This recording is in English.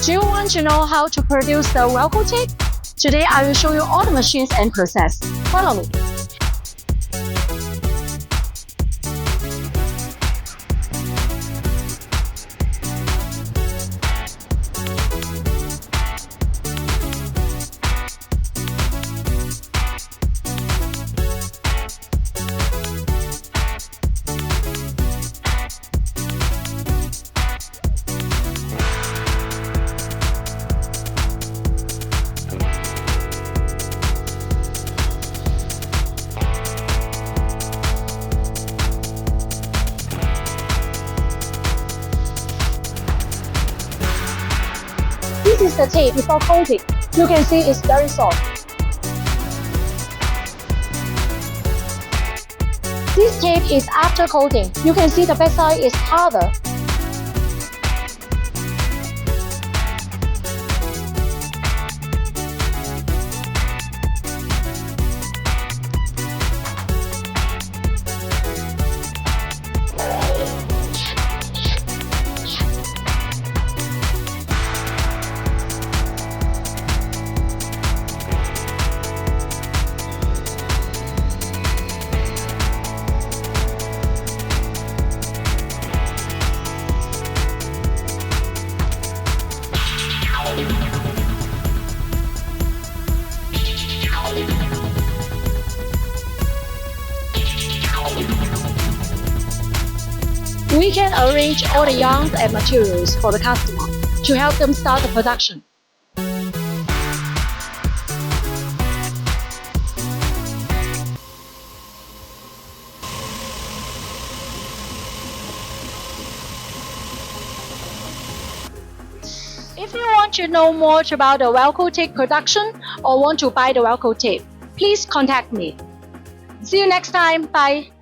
Do you want to know how to produce the Velcro tape? Today I will show you all the machines and process. Follow me. This is the tape before coating. You can see it's very soft. This tape is after coating. You can see the backside is harder. We can arrange all the yarns and materials for the customer to help them start the production. If you want to know more about the Velcro tape production or want to buy the Velcro tape, please contact me. See you next time. Bye.